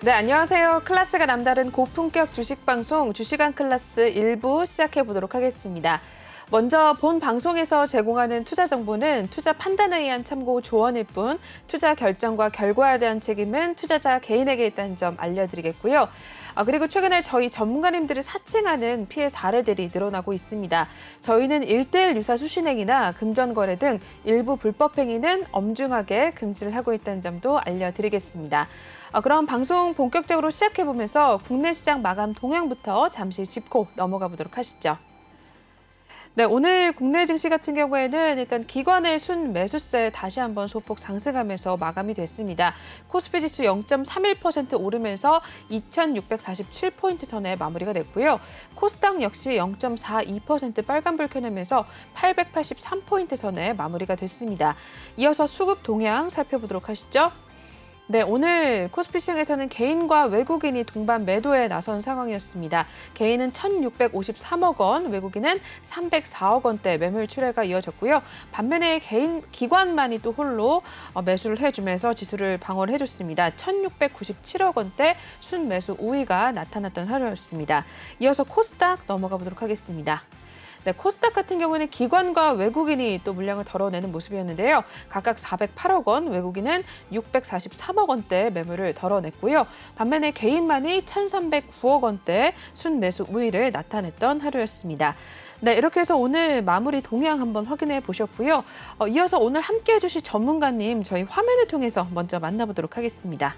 네, 안녕하세요. 클래스가 남다른 고품격 주식 방송 주식왕 클래스 1부 시작해 보도록 하겠습니다. 먼저 본 방송에서 제공하는 투자 정보는 투자 판단에 의한 참고 조언일 뿐 투자 결정과 결과에 대한 책임은 투자자 개인에게 있다는 점 알려드리겠고요. 그리고 최근에 저희 전문가님들을 사칭하는 피해 사례들이 늘어나고 있습니다. 저희는 1:1 유사 수신행위나 금전거래 등 일부 불법 행위는 엄중하게 금지를 하고 있다는 점도 알려드리겠습니다. 그럼 방송 본격적으로 시작해보면서 국내 시장 마감 동향부터 잠시 짚고 넘어가 보도록 하시죠. 네, 오늘 국내 증시 같은 경우에는 일단 기관의 순매수세 다시 한번 소폭 상승하면서 마감이 됐습니다. 코스피 지수 0.31% 오르면서 2,647포인트 선에 마무리가 됐고요. 코스닥 역시 0.42% 빨간불 켜내면서 883포인트 선에 마무리가 됐습니다. 이어서 수급 동향 살펴보도록 하시죠. 네, 오늘 코스피 시장에서는 개인과 외국인이 동반 매도에 나선 상황이었습니다. 개인은 1,653억 원, 외국인은 304억 원대 매물 출회가 이어졌고요. 반면에 기관만이 또 홀로 매수를 해주면서 지수를 방어를 해줬습니다. 1,697억 원대 순매수 우위가 나타났던 하루였습니다. 이어서 코스닥 넘어가 보도록 하겠습니다. 네, 코스닥 같은 경우는 기관과 외국인이 또 물량을 덜어내는 모습이었는데요. 각각 408억 원, 외국인은 643억 원대 매물을 덜어냈고요. 반면에 개인만이 1,309억 원대 순매수 우위를 나타냈던 하루였습니다. 네, 이렇게 해서 오늘 마무리 동향 한번 확인해 보셨고요. 이어서 오늘 함께해 주실 전문가님 저희 화면을 통해서 먼저 만나보도록 하겠습니다.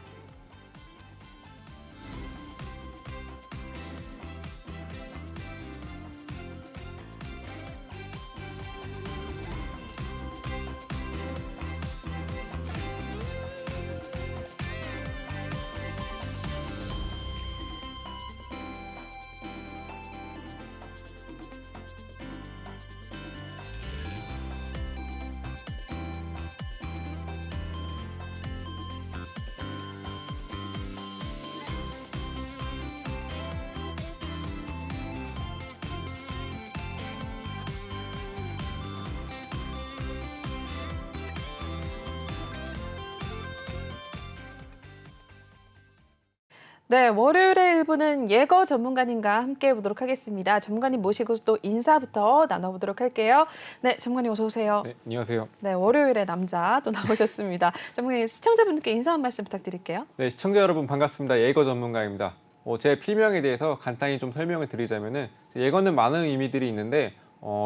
네, 월요일의 일부는 예거 전문가님과 함께 해보도록 하겠습니다. 전문가님 모시고 또 인사부터 나눠보도록 할게요. 네, 전문가님 어서 오세요. 네, 안녕하세요. 네, 월요일의 남자 또 나오셨습니다. 전문가님 시청자분들께 인사 한 말씀 부탁드릴게요. 네, 시청자 여러분 반갑습니다. 예거 전문가입니다. 제 필명에 대해서 간단히 좀 설명을 드리자면은 예거는 많은 의미들이 있는데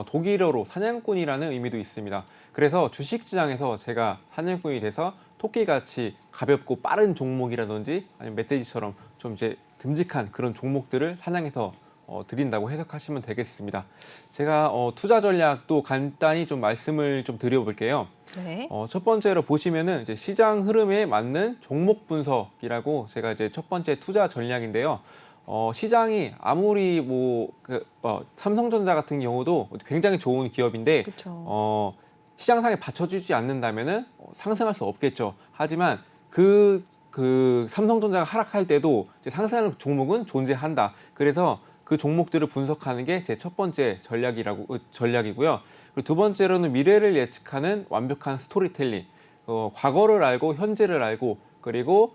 독일어로 사냥꾼이라는 의미도 있습니다. 그래서 주식시장에서 제가 사냥꾼이 돼서 토끼같이 가볍고 빠른 종목이라든지 아니면 멧돼지처럼 좀 이제 듬직한 그런 종목들을 사냥해서 드린다고 해석하시면 되겠습니다. 제가 투자 전략도 간단히 좀 말씀을 좀 드려볼게요. 네. 첫 번째로 보시면은 이제 시장 흐름에 맞는 종목 분석이라고 제가 이제 첫 번째 투자 전략인데요. 시장이 아무리 삼성전자 같은 경우도 굉장히 좋은 기업인데 그렇죠. 시장상에 받쳐주지 않는다면은 상승할 수 없겠죠. 하지만 그 삼성전자가 하락할 때도 이제 상승하는 종목은 존재한다. 그래서 그 종목들을 분석하는 게 제 첫 번째 전략이고요. 그리고 두 번째로는 미래를 예측하는 완벽한 스토리텔링. 과거를 알고 현재를 알고 그리고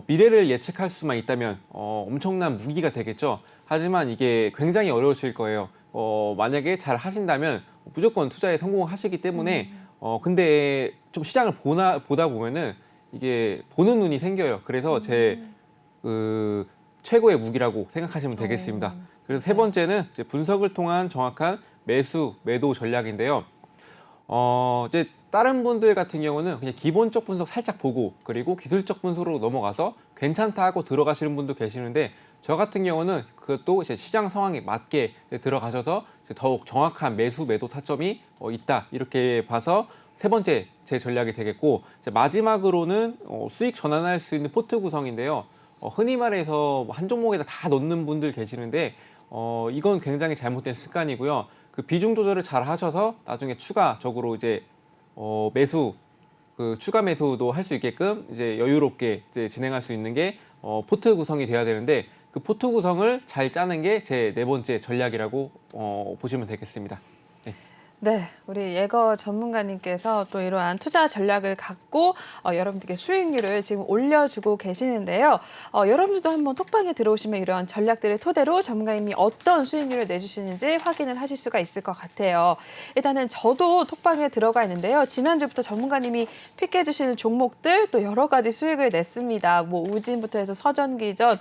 미래를 예측할 수만 있다면 엄청난 무기가 되겠죠. 하지만 이게 굉장히 어려우실 거예요. 만약에 잘 하신다면 무조건 투자에 성공하시기 때문에 근데 좀 시장을 보다 보면은 이게 보는 눈이 생겨요. 그래서 제 최고의 무기라고 생각하시면 되겠습니다. 그래서 세 번째는 이제 분석을 통한 정확한 매도 전략인데요. 이제 다른 분들 같은 경우는 그냥 기본적 분석 살짝 보고 그리고 기술적 분석으로 넘어가서 괜찮다 하고 들어가시는 분도 계시는데 저 같은 경우는 그것도 이제 시장 상황에 맞게 들어가셔서 더욱 정확한 매도 타점이 있다 이렇게 봐서 세 번째 제 전략이 되겠고 이제 마지막으로는 수익 전환할 수 있는 포트 구성인데요. 흔히 말해서 한 종목에다 다 넣는 분들 계시는데 이건 굉장히 잘못된 습관이고요. 그 비중 조절을 잘 하셔서 나중에 추가적으로 이제 추가 매수도 할 수 있게끔 이제 여유롭게 이제 진행할 수 있는 게 포트 구성이 돼야 되는데 그 포트 구성을 잘 짜는 게 제 네 번째 전략이라고 보시면 되겠습니다. 네. 네, 우리 예거 전문가님께서 또 이러한 투자 전략을 갖고 여러분들께 수익률을 지금 올려주고 계시는데요. 여러분들도 한번 톡방에 들어오시면 이러한 전략들을 토대로 전문가님이 어떤 수익률을 내주시는지 확인을 하실 수가 있을 것 같아요. 일단은 저도 톡방에 들어가 있는데요. 지난주부터 전문가님이 픽해 주시는 종목들 또 여러 가지 수익을 냈습니다. 뭐 우진부터 해서 서전기전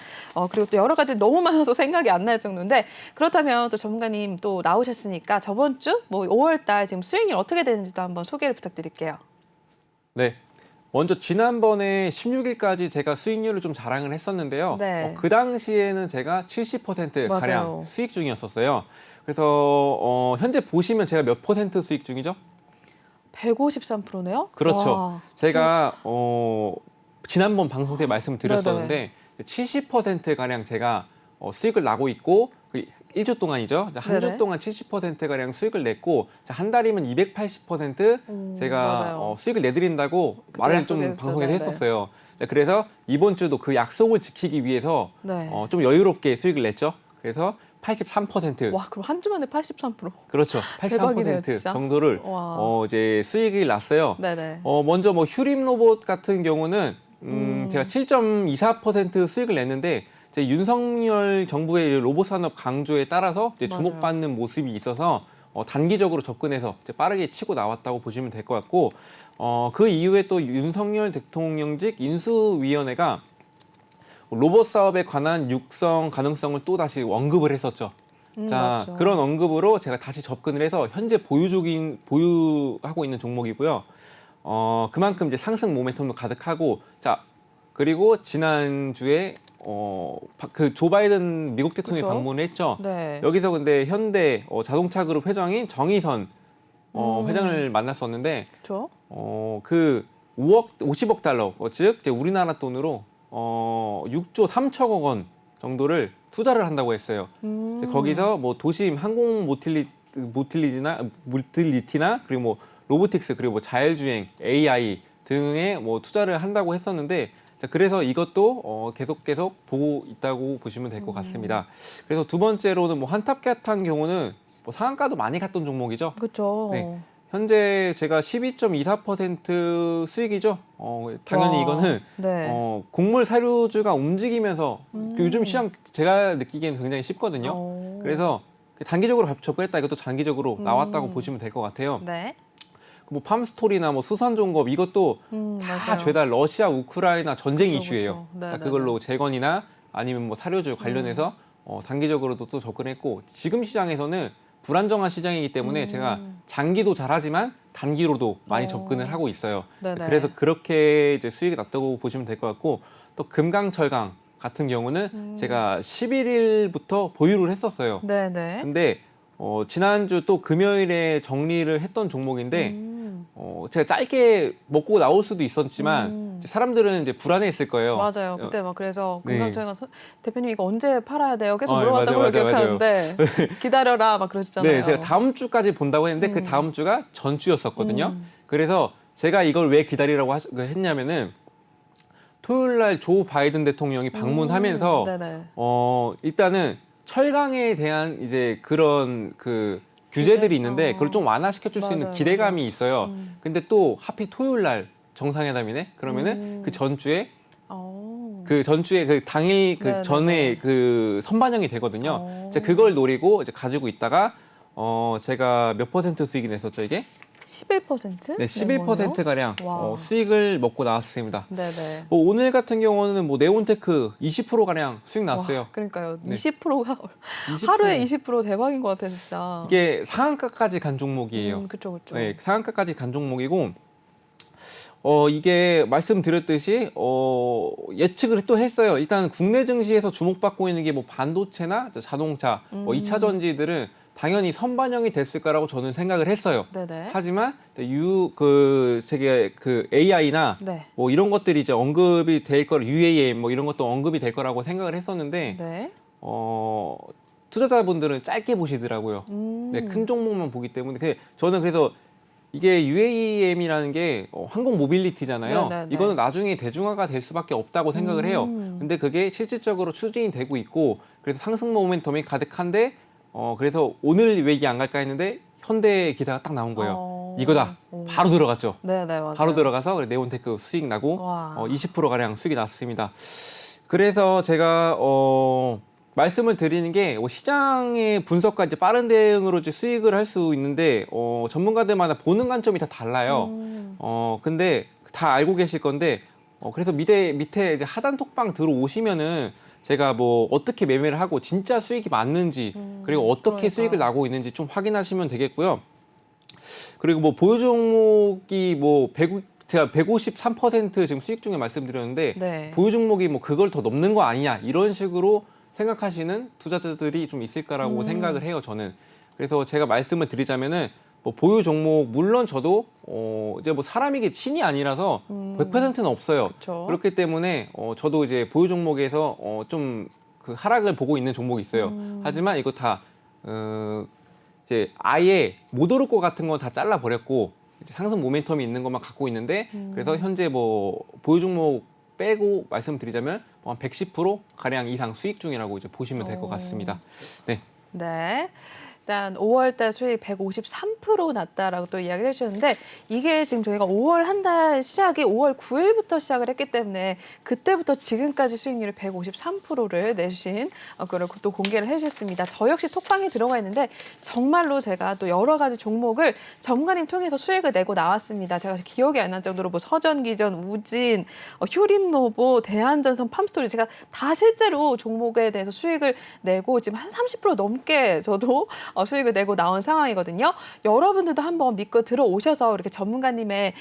그리고 또 여러 가지 너무 많아서 생각이 안 날 정도인데 그렇다면 또 전문가님 또 나오셨으니까 저번 주 뭐 5월 달 지금 수익률 어떻게 되는지도 한번 소개를 부탁드릴게요. 네. 먼저 지난번에 16일까지 제가 수익률을 좀 자랑을 했었는데요. 네. 그 당시에는 제가 70% 가량 맞아요. 수익 중이었었어요. 그래서 현재 보시면 제가 몇 퍼센트 수익 중이죠? 153%네요? 그렇죠. 제가 지난번 방송 때 말씀드렸었는데 70% 가량 제가 수익을 나고 있고 1주 동안이죠. 한 주 네네. 동안 70% 가량 수익을 냈고 한 달이면 280% 제가 맞아요. 수익을 내드린다고 그때 말을 좀 약속했죠. 방송에서 네네. 했었어요. 네, 그래서 이번 주도 그 약속을 지키기 위해서 네. 좀 여유롭게 수익을 냈죠. 그래서 83%. 와, 그럼 한 주 만에 83%. 그렇죠. 대박이네요, 83% 진짜. 정도를 와. 이제 수익이 났어요. 네네. 먼저 뭐 휴림 로봇 같은 경우는 제가 7.24% 수익을 냈는데 제 윤석열 정부의 로봇 산업 강조에 따라서 이제 맞아요. 주목받는 모습이 있어서 단기적으로 접근해서 이제 빠르게 치고 나왔다고 보시면 될 것 같고 그 이후에 또 윤석열 대통령직 인수위원회가 로봇 사업에 관한 육성 가능성을 또 다시 언급을 했었죠. 자, 맞죠. 그런 언급으로 제가 다시 접근을 해서 현재 보유하고 있는 종목이고요. 그만큼 이제 상승 모멘텀도 가득하고, 자, 그리고 지난주에 그 조 바이든 미국 대통령이 그쵸? 방문을 했죠. 네. 여기서 근데 현대 자동차 그룹 회장인 정의선 회장을 만났었는데 그렇죠. 그 50억 달러, 즉 이제 우리나라 돈으로 6조 3천억 원 정도를 투자를 한다고 했어요. 이제 거기서 뭐 도심 항공 모틸리티나 그리고 뭐 로보틱스 그리고 뭐 자율주행, AI 등에 뭐 투자를 한다고 했었는데 자, 그래서 이것도 계속 보고 있다고 보시면 될 것 같습니다. 그래서 두 번째로는 뭐 한탑 같은 경우는 뭐 상한가도 많이 갔던 종목이죠. 그렇죠. 네. 현재 제가 12.24% 수익이죠. 당연히 와, 이거는 네. 곡물 사료주가 움직이면서 요즘 시장 제가 느끼기에는 굉장히 쉽거든요. 그래서 단기적으로 접근했다 이것도 장기적으로 나왔다고 보시면 될 것 같아요. 네. 뭐 팜스토리나 뭐 수산종법 이것도 다 맞아요. 죄다 러시아 우크라이나 전쟁 그쵸, 이슈예요. 그쵸. 네, 자, 네, 그걸로 재건이나 아니면 뭐 사료주 관련해서 단기적으로도 또 접근했고 지금 시장에서는 불안정한 시장이기 때문에 제가 장기도 잘하지만 단기로도 많이 접근을 하고 있어요. 네네. 그래서 그렇게 이제 수익이 났다고 보시면 될 것 같고 또 금강철강 같은 경우는 제가 11일부터 보유를 했었어요. 네네. 근데 지난주 또 금요일에 정리를 했던 종목인데 제가 짧게 먹고 나올 수도 있었지만 이제 사람들은 이제 불안해했을 거예요. 맞아요. 그때 막 그래서 네. 금강철가 대표님 이거 언제 팔아야 돼요? 계속 네, 물어봤다고 맞아요. 기억하는데 기다려라 막 그러시잖아요. 네, 제가 다음 주까지 본다고 했는데 그 다음 주가 전주였었거든요. 그래서 제가 이걸 왜 기다리라고 했냐면은 토요일 날 조 바이든 대통령이 방문하면서 네네. 일단은 철강에 대한 이제 그런 그 규제들이 있는데 그걸 좀 완화시켜 줄 수 있는 맞아요, 기대감이 있어요. 근데 또 하필 토요일 날 정상회담이네? 그러면은 그 전주에 그 당일 그 네네네. 전에 그 선반영이 되거든요. 이제 그걸 노리고 이제 가지고 있다가 제가 몇 퍼센트 수익이 냈었죠, 이게? 11%? 네, 11% 가량 와. 수익을 먹고 나왔습니다. 네네. 뭐 오늘 같은 경우는 뭐 네온테크 20% 가량 수익 났어요. 와, 그러니까요. 네. 20%가 20%. 하루에 20% 대박인 것 같아요, 진짜. 이게 상한가까지 간 종목이에요. 그렇죠, 그렇죠. 네, 상한가까지 간 종목이고 이게 말씀드렸듯이 예측을 또 했어요. 일단 국내 증시에서 주목받고 있는 게 뭐 반도체나 자동차, 뭐 2차 전지들은 당연히 선반영이 됐을 거라고 저는 생각을 했어요. 네네. 하지만 세계 그 AI나 네. 뭐 이런 것들이 이제 언급이 될 거라 UAM 뭐 이런 것도 언급이 될 거라고 생각을 했었는데 네. 투자자분들은 짧게 보시더라고요. 네, 큰 종목만 보기 때문에 저는 그래서 이게 UAM이라는 게 항공 모빌리티잖아요. 네네네. 이거는 나중에 대중화가 될 수밖에 없다고 생각을 해요. 근데 그게 실질적으로 추진이 되고 있고 그래서 상승 모멘텀이 가득한데 그래서 오늘 왜 얘기 안 갈까 했는데 현대 기사가 딱 나온 거예요. 이거다. 오. 바로 들어갔죠. 네네, 맞아요. 바로 들어가서 네온테크 수익 나고 와. 20%가량 수익이 났습니다. 그래서 제가 말씀을 드리는 게 시장의 분석과 이제 빠른 대응으로 이제 수익을 할 수 있는데 전문가들마다 보는 관점이 다 달라요. 근데 다 알고 계실 건데 그래서 밑에 이제 하단 톡방 들어오시면은 제가 뭐 어떻게 매매를 하고 진짜 수익이 맞는지 그리고 어떻게 그러니까. 수익을 나고 있는지 좀 확인하시면 되겠고요. 그리고 뭐 보유 종목이 뭐 제가 153% 지금 수익 중에 말씀드렸는데 네. 보유 종목이 뭐 그걸 더 넘는 거 아니냐 이런 식으로 생각하시는 투자자들이 좀 있을 거라고 생각을 해요, 저는. 그래서 제가 말씀을 드리자면은 뭐 보유 종목 물론 저도 이제 뭐 사람이기 신이 아니라서 100%는 없어요. 그쵸. 그렇기 때문에 저도 이제 보유 종목에서 좀 그 하락을 보고 있는 종목이 있어요. 하지만 이거 다 이제 아예 못 오를 것 같은 건 다 잘라 버렸고 이제 상승 모멘텀이 있는 것만 갖고 있는데 그래서 현재 뭐 보유 종목 빼고 말씀드리자면 한 110% 가량 이상 수익 중이라고 이제 보시면 될 것 같습니다. 네. 네. 일단 5월달 수익 153% 났다라고 또 이야기를 해주셨는데 이게 지금 저희가 5월 한 달 시작이 5월 9일부터 시작을 했기 때문에 그때부터 지금까지 수익률을 153%를 내주신 그걸 또 공개를 해주셨습니다. 저 역시 톡방에 들어가 있는데 정말로 제가 또 여러 가지 종목을 전문가님 통해서 수익을 내고 나왔습니다. 제가 기억이 안 날 정도로 뭐 서전기전, 우진, 휴림노보, 대한전선, 팜스토리 제가 다 실제로 종목에 대해서 수익을 내고 지금 한 30% 넘게 저도 수익을 내고 나온 상황이거든요. 여러분들도 한번 믿고 들어오셔서 이렇게 전문가님의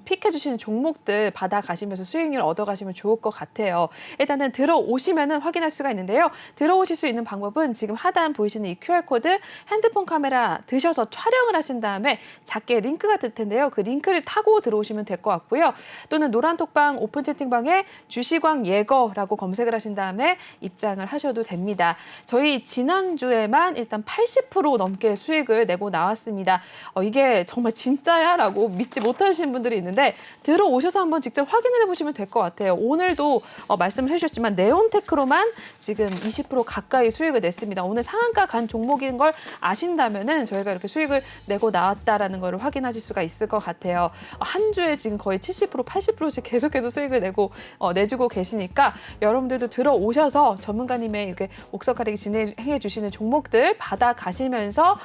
픽해 주시는 종목들 받아가시면서 수익률 얻어가시면 좋을 것 같아요. 일단은 들어오시면은 확인할 수가 있는데요. 들어오실 수 있는 방법은 지금 하단 보이시는 이 QR코드 핸드폰 카메라 드셔서 촬영을 하신 다음에 작게 링크가 뜰 텐데요. 그 링크를 타고 들어오시면 될 것 같고요. 또는 노란 톡방 오픈 채팅방에 주시광 예거라고 검색을 하신 다음에 입장을 하셔도 됩니다. 저희 지난주에만 일단 80% 넘게 수익을 내고 나왔습니다. 이게 정말 진짜야? 라고 믿지 못하시는 분들이 있는데 들어오셔서 한번 직접 확인을 해보시면 될 것 같아요. 오늘도 말씀을 해주셨지만 네온테크로만 지금 20% 가까이 수익을 냈습니다. 오늘 상한가 간 종목인 걸 아신다면은 저희가 이렇게 수익을 내고 나왔다라는 걸 확인하실 수가 있을 것 같아요. 한 주에 지금 거의 70%, 80%씩 계속해서 수익을 내주고 계시니까 여러분들도 들어오셔서 전문가님의 이렇게 옥석 가리기 진행해 주시는 종목들 받아가시면서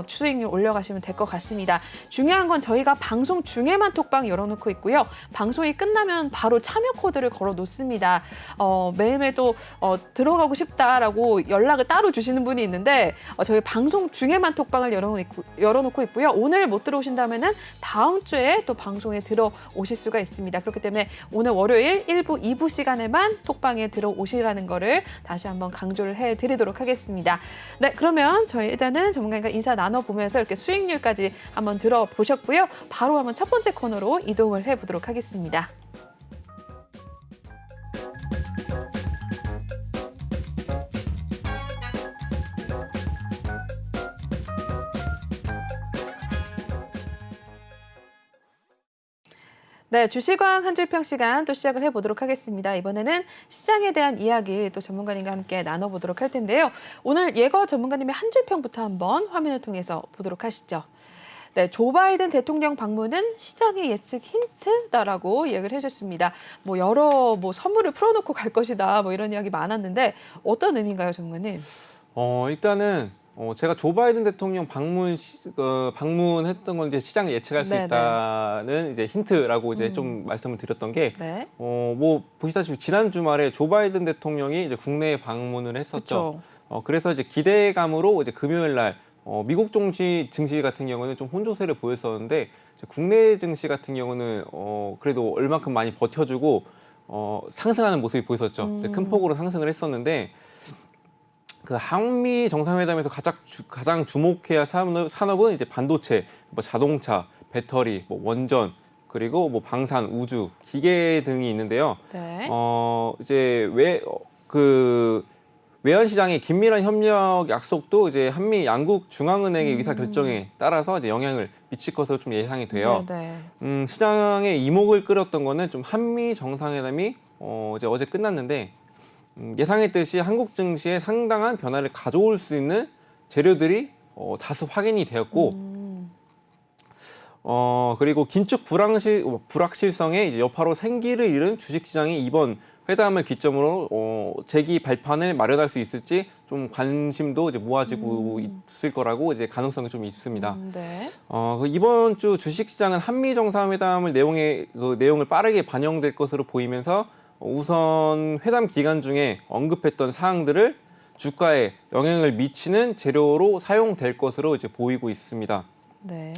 수익률 올려가시면 될 것 같습니다. 중요한 건 저희가 방송 중에만 톡방 열어놓고 있고요. 방송이 끝나면 바로 참여 코드를 걸어 놓습니다. 매일매일 또 들어가고 싶다라고 연락을 따로 주시는 분이 있는데 저희 방송 중에만 톡방을 열어놓고 있고요. 오늘 못 들어오신다면은 다음 주에 또 방송에 들어오실 수가 있습니다. 그렇기 때문에 오늘 월요일 1부, 2부 시간에만 톡방에 들어오시라는 거를 다시 한번 강조를 해드리도록 하겠습니다. 네, 그러면 저희 일단은 전문가님과 인사 나눠보면서 이렇게 수익률까지 한번 들어보셨고요. 바로 한번 첫 번째 코너로 이동을 해보도록 하겠습니다. 네, 주시광 한 줄평 시간 또 시작을 해보도록 하겠습니다. 이번에는 시장에 대한 이야기 또 전문가님과 함께 나눠보도록 할 텐데요. 오늘 예거 전문가님의 한 줄평부터 한번 화면을 통해서 보도록 하시죠. 네, 조 바이든 대통령 방문은 시장의 예측 힌트다라고 이야기를 해주셨습니다. 뭐 여러 선물을 풀어놓고 갈 것이다 뭐 이런 이야기 많았는데 어떤 의미인가요, 전문가님? 일단은 제가 조 바이든 대통령 방문했던 건 이제 시장을 예측할 수 네네. 있다는 이제 힌트라고 이제 좀 말씀을 드렸던 게, 네. 뭐 보시다시피 지난 주말에 조 바이든 대통령이 이제 국내에 방문을 했었죠. 그래서 이제 기대감으로 이제 금요일 날 미국 증시 같은 경우는 좀 혼조세를 보였었는데 이제 국내 증시 같은 경우는 그래도 얼마큼 많이 버텨주고 상승하는 모습이 보였었죠. 이제 큰 폭으로 상승을 했었는데. 그 한미 정상회담에서 가장 주목해야 할 산업은 이제 반도체, 뭐 자동차, 배터리, 뭐 원전, 그리고 뭐 방산, 우주, 기계 등이 있는데요. 네. 이제 외환 시장의 긴밀한 협력 약속도 이제 한미 양국 중앙은행의 의사 결정에 따라서 이제 영향을 미칠 것으로 좀 예상이 돼요. 네네. 시장의 이목을 끌었던 거는 좀 한미 정상회담이 이제 어제 끝났는데. 예상했듯이 한국 증시에 상당한 변화를 가져올 수 있는 재료들이 다수 확인이 되었고 그리고 긴축 불확실성에 이제 여파로 생기를 잃은 주식시장이 이번 회담을 기점으로 재기 발판을 마련할 수 있을지 좀 관심도 이제 모아지고 있을 거라고 이제 가능성이 좀 있습니다. 네. 이번 주 주식시장은 한미 정상회담을 내용을 빠르게 반영될 것으로 보이면서 우선 회담 기간 중에 언급했던 사항들을 주가에 영향을 미치는 재료로 사용될 것으로 이제 보이고 있습니다. 네.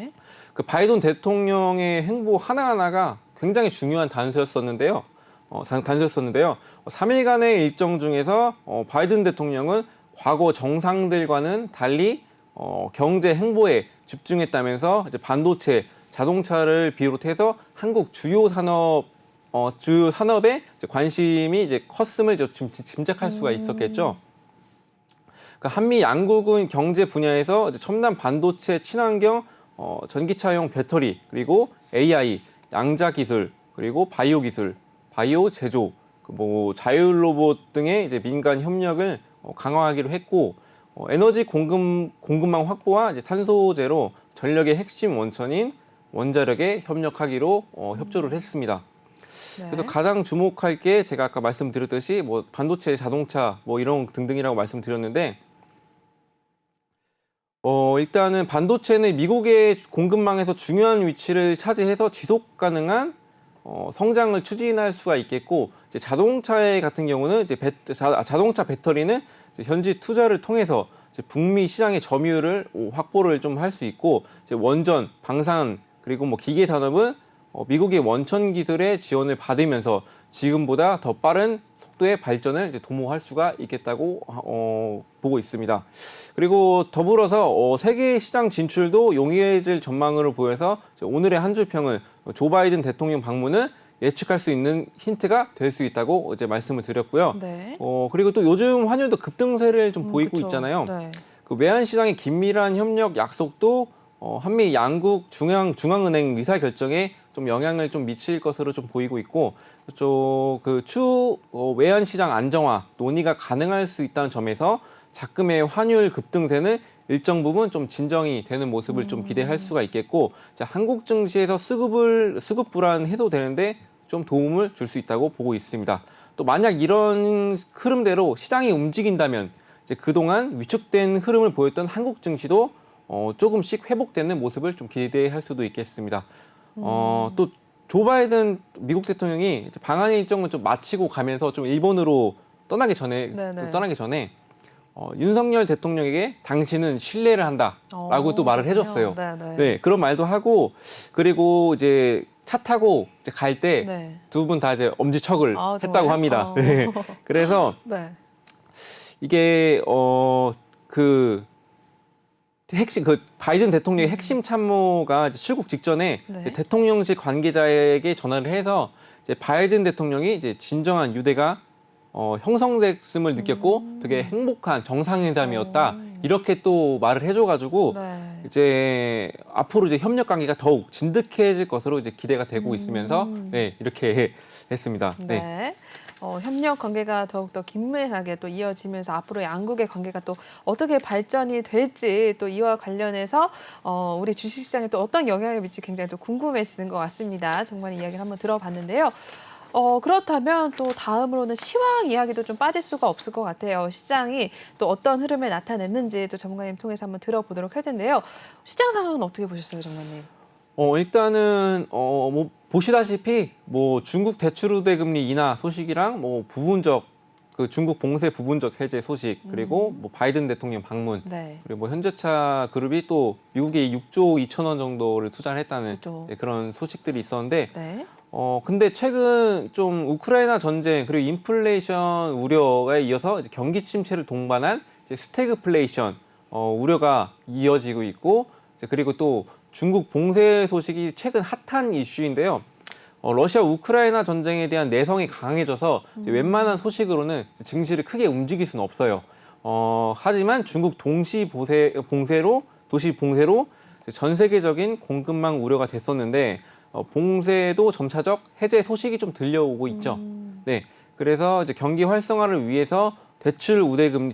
그 바이든 대통령의 행보 하나하나가 굉장히 중요한 단서였었는데요. 3일간의 일정 중에서 바이든 대통령은 과거 정상들과는 달리 경제 행보에 집중했다면서 이제 반도체, 자동차를 비롯해서 한국 주요 산업에 이제 관심이 이제 컸음을 좀 짐작할 수가 있었겠죠. 그러니까 한미 양국은 경제 분야에서 이제 첨단 반도체, 친환경 전기차용 배터리, 그리고 AI, 양자 기술, 그리고 바이오 기술, 바이오 제조, 자율 로봇 등의 이제 민간 협력을 강화하기로 했고, 에너지 공급망 확보와 이제 탄소 제로, 전력의 핵심 원천인 원자력에 협력하기로 협조를 했습니다. 네. 그래서 가장 주목할 게 제가 아까 말씀드렸듯이 반도체, 자동차 이런 등등이라고 말씀드렸는데, 일단은 반도체는 미국의 공급망에서 중요한 위치를 차지해서 지속 가능한 성장을 추진할 수가 있겠고, 이제 자동차 같은 경우는 이제 자동차 배터리는 이제 현지 투자를 통해서 이제 북미 시장의 점유율을 확보를 좀 할 수 있고, 이제 원전, 방산, 그리고 기계 산업은 미국의 원천 기술의 지원을 받으면서 지금보다 더 빠른 속도의 발전을 이제 도모할 수가 있겠다고 보고 있습니다. 그리고 더불어서 세계 시장 진출도 용이해질 전망으로 보여서 오늘의 한 줄 평은 조 바이든 대통령 방문은 예측할 수 있는 힌트가 될 수 있다고 이제 말씀을 드렸고요. 네. 그리고 또 요즘 환율도 급등세를 좀 보이고 그쵸. 있잖아요. 네. 그 외환 시장의 긴밀한 협력 약속도 한미 양국 중앙은행 의사 결정에 좀 영향을 좀 미칠 것으로 좀 보이고 있고, 추후 외환 시장 안정화 논의가 가능할 수 있다는 점에서 작금의 환율 급등세는 일정 부분 좀 진정이 되는 모습을 좀 기대할 수가 있겠고, 한국 증시에서 수급 불안 해소되는데 좀 도움을 줄 수 있다고 보고 있습니다. 또 만약 이런 흐름대로 시장이 움직인다면 이제 그동안 위축된 흐름을 보였던 한국 증시도 조금씩 회복되는 모습을 좀 기대할 수도 있겠습니다. 또 조 바이든 미국 대통령이 방한 일정을 좀 마치고 가면서 좀 일본으로 떠나기 전에 윤석열 대통령에게 당신은 신뢰를 한다라고 또 말을 해줬어요. 네네. 네, 그런 말도 하고, 그리고 이제 차 타고 갈 때 네. 두 분 다 이제 엄지척을 정말요? 했다고 합니다. 네. 그래서 네. 이게 바이든 대통령의 핵심 참모가 이제 출국 직전에 네. 대통령실 관계자에게 전화를 해서 이제 바이든 대통령이 이제 진정한 유대가 형성됐음을 느꼈고 되게 행복한 정상회담이었다, 이렇게 또 말을 해줘가지고 네. 이제 앞으로 이제 협력 관계가 더욱 진득해질 것으로 이제 기대가 되고 있으면서 이렇게 했습니다. 네. 네. 협력 관계가 더욱더 긴밀하게 또 이어지면서 앞으로 양국의 관계가 또 어떻게 발전이 될지, 또 이와 관련해서 우리 주식시장에 또 어떤 영향을 미칠지 굉장히 또 궁금해지는 것 같습니다. 정말 이야기를 한번 들어봤는데요. 그렇다면 또 다음으로는 시황 이야기도 좀 빠질 수가 없을 것 같아요. 시장이 또 어떤 흐름을 나타냈는지 또 전문가님 통해서 한번 들어보도록 할 텐데요. 시장 상황은 어떻게 보셨어요, 전문가님? 일단은 보시다시피 중국 대출 우대 금리 인하 소식이랑 부분적 중국 봉쇄 부분적 해제 소식, 그리고 바이든 대통령 방문, 네. 그리고 현대차 그룹이 또 미국에 6조 2천원 정도를 투자를 했다는 그렇죠. 그런 소식들이 있었는데, 네. 근데 최근 좀 우크라이나 전쟁 그리고 인플레이션 우려에 이어서 이제 경기 침체를 동반한 이제 스태그플레이션 우려가 이어지고 있고, 그리고 또 중국 봉쇄 소식이 최근 핫한 이슈인데요. 러시아 우크라이나 전쟁에 대한 내성이 강해져서 이제 웬만한 소식으로는 증시를 크게 움직일 수는 없어요. 하지만 중국 도시 봉쇄로 전 세계적인 공급망 우려가 됐었는데, 봉쇄도 점차적 해제 소식이 좀 들려오고 있죠. 네, 그래서 이제 경기 활성화를 위해서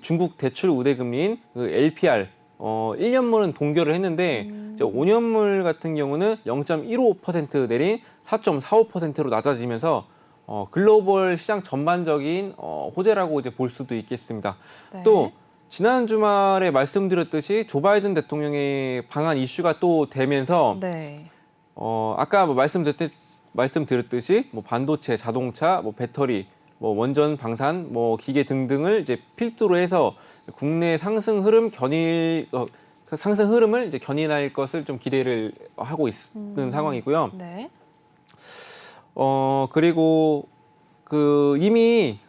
중국 대출 우대 금리인 그 LPR 1년물은 동결을 했는데 이제 5년물 같은 경우는 0.15% 내린 4.45%로 낮아지면서 글로벌 시장 전반적인 호재라고 이제 볼 수도 있겠습니다. 네. 또 지난 주말에 말씀드렸듯이 조 바이든 대통령의 방한 이슈가 또 되면서 네. 아까 뭐 말씀드렸듯이 뭐 반도체, 자동차, 뭐 배터리, 뭐 원전, 방산, 뭐 기계 등등을 이제 필두로 해서 국내 상승 흐름을 이제 견인할 것을 좀 기대를 하고 있는 상황이고요. 네. 그리고 이미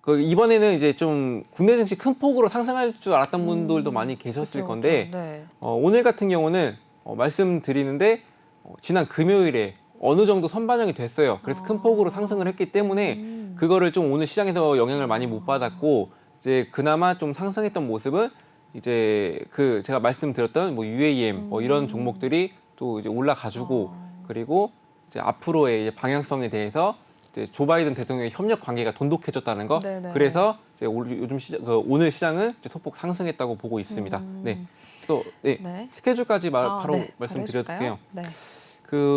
이번에는 이제 좀 국내 증시 큰 폭으로 상승할 줄 알았던 분들도 많이 계셨을 그쵸, 건데 그쵸. 네. 오늘 같은 경우는 말씀드리는데 지난 금요일에 어느 정도 선반영이 됐어요. 그래서 큰 폭으로 상승을 했기 때문에 그거를 좀 오늘 시장에서 영향을 많이 못 받았고 이제 그나마 좀 상승했던 모습은 이제 제가 말씀드렸던 뭐 UAM 뭐 이런 종목들이 또 이제 올라가지고 그리고 이제 앞으로의 이제 방향성에 대해서 이제 조 바이든 대통령의 협력 관계가 돈독해졌다는 거. 네네. 그래서 이제 요즘 오늘 시장은 이제 소폭 상승했다고 보고 있습니다. 네. 그래서 네. 스케줄까지 바로 네. 말씀드릴게요. 네.